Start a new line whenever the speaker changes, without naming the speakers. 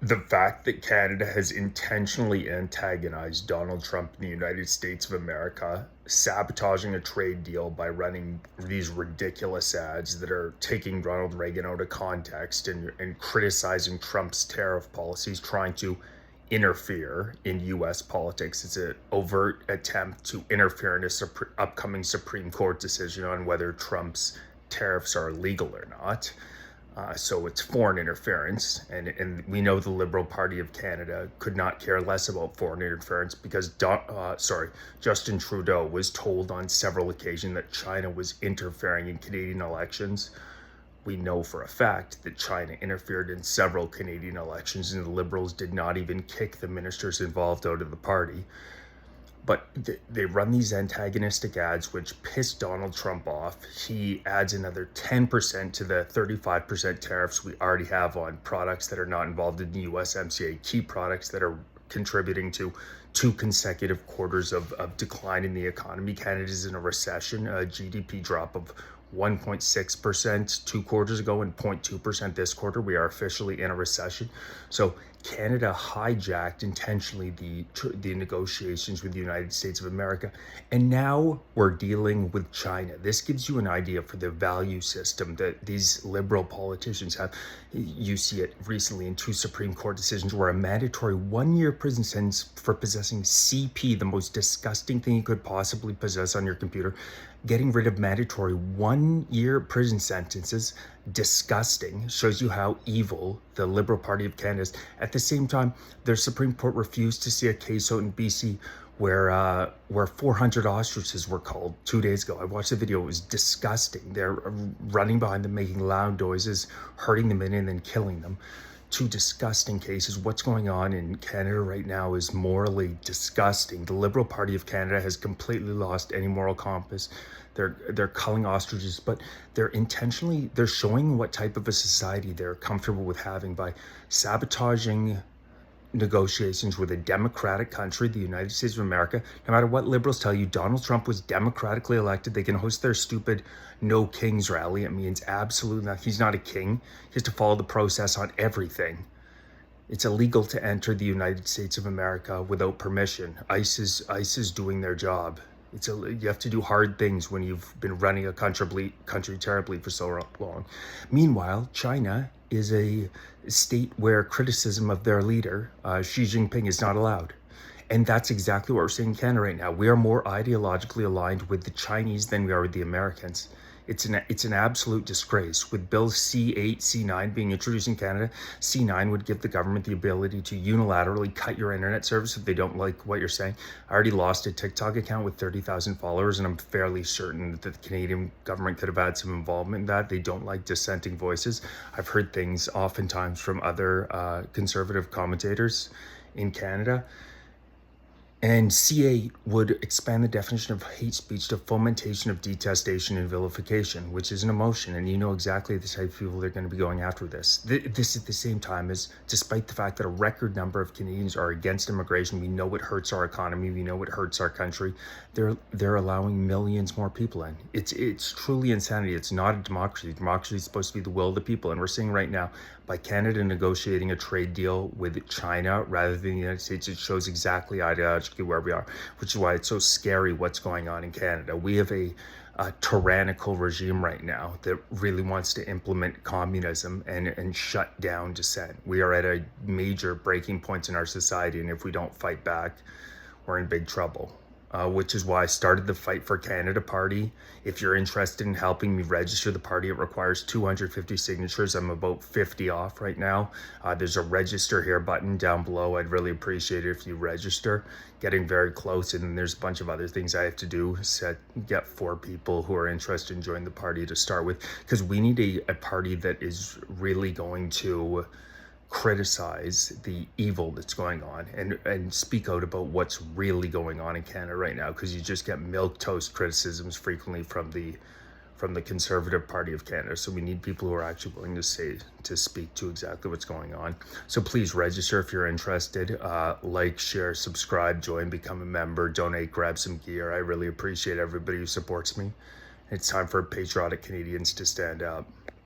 The fact that Canada has intentionally antagonized Donald Trump in the United States of America, sabotaging a trade deal by running these ridiculous ads that are taking Ronald Reagan out of context and criticizing Trump's tariff policies, trying to interfere in US politics. It's an overt attempt to interfere in a upcoming Supreme Court decision on whether Trump's tariffs are legal or not. So it's foreign interference, and we know the Liberal Party of Canada could not care less about foreign interference because Justin Trudeau was told on several occasions that China was interfering in Canadian elections. We know for a fact that China interfered in several Canadian elections, and the Liberals did not even kick the ministers involved out of the party. But they run these antagonistic ads which piss Donald Trump off. He adds another 10% to the 35% tariffs we already have on products that are not involved in the USMCA, key products that are contributing to 2 consecutive quarters of decline in the economy. Canada's in a recession, a GDP drop of 1.6% 2 quarters ago and 0.2% this quarter. We are officially in a recession. So Canada hijacked intentionally the negotiations with the United States of America, and now we're dealing with China. This gives you an idea for the value system that these liberal politicians have. You see it recently in 2 Supreme Court decisions where a mandatory 1-year prison sentence for possessing CP, the most disgusting thing you could possibly possess on your computer, getting rid of mandatory 1-year prison sentences, disgusting, shows you how evil the Liberal Party of Canada is. At the same time, their Supreme Court refused to see a case out in BC where 400 ostriches were culled 2 days ago. I watched the video. It was disgusting. They're running behind them, making loud noises, hurting them and then killing them. 2 disgusting cases. What's going on in Canada right now is morally disgusting. The Liberal Party of Canada has completely lost any moral compass. They're culling ostriches, but they're showing what type of a society they're comfortable with having by sabotaging negotiations with a democratic country, the United States of America. No matter what liberals tell you, Donald Trump was democratically elected. They can host their stupid no kings rally. It means absolutely nothing. He's not a king. He has to follow the process on everything. It's illegal to enter the United States of America without permission. ICE is doing their job. You have to do hard things when you've been running a country terribly for so long. Meanwhile, China is a state where criticism of their leader, Xi Jinping, is not allowed. And that's exactly what we're seeing in Canada right now. We are more ideologically aligned with the Chinese than we are with the Americans. It's an absolute disgrace. With Bill C8, C9 being introduced in Canada, C9 would give the government the ability to unilaterally cut your internet service if they don't like what you're saying. I already lost a TikTok account with 30,000 followers, and I'm fairly certain that the Canadian government could have had some involvement in that. They don't like dissenting voices. I've heard things oftentimes from other conservative commentators in Canada. And C8 would expand the definition of hate speech to fomentation of detestation and vilification, which is an emotion. And you know exactly the type of people they're going to be going after this. This at the same time is, despite the fact that a record number of Canadians are against immigration, we know it hurts our economy, we know it hurts our country, they're allowing millions more people in. It's truly insanity. It's not a democracy. Democracy is supposed to be the will of the people. And we're seeing right now, by Canada negotiating a trade deal with China rather than the United States, it shows exactly ideologically where we are, which is why it's so scary what's going on in Canada. We have a tyrannical regime right now that really wants to implement communism and shut down dissent. We are at a major breaking point in our society, and if we don't fight back, we're in big trouble. Which is why I started the Fight for Canada party. If you're interested in helping me register the party, it requires 250 signatures. I'm about 50 off right now. There's a register here button down below. I'd really appreciate it if you register. Getting very close, and then there's a bunch of other things I have to do. Get 4 people who are interested in joining the party to start with, because we need a party that is really going to criticize the evil that's going on and speak out about what's really going on in Canada right now, because you just get milquetoast criticisms frequently from the Conservative Party of Canada. So we need people who are actually willing to speak to exactly what's going on. So please register if you're interested. Like, share, subscribe, join, become a member, donate, grab some gear. I really appreciate everybody who supports me. It's time for patriotic Canadians to stand up.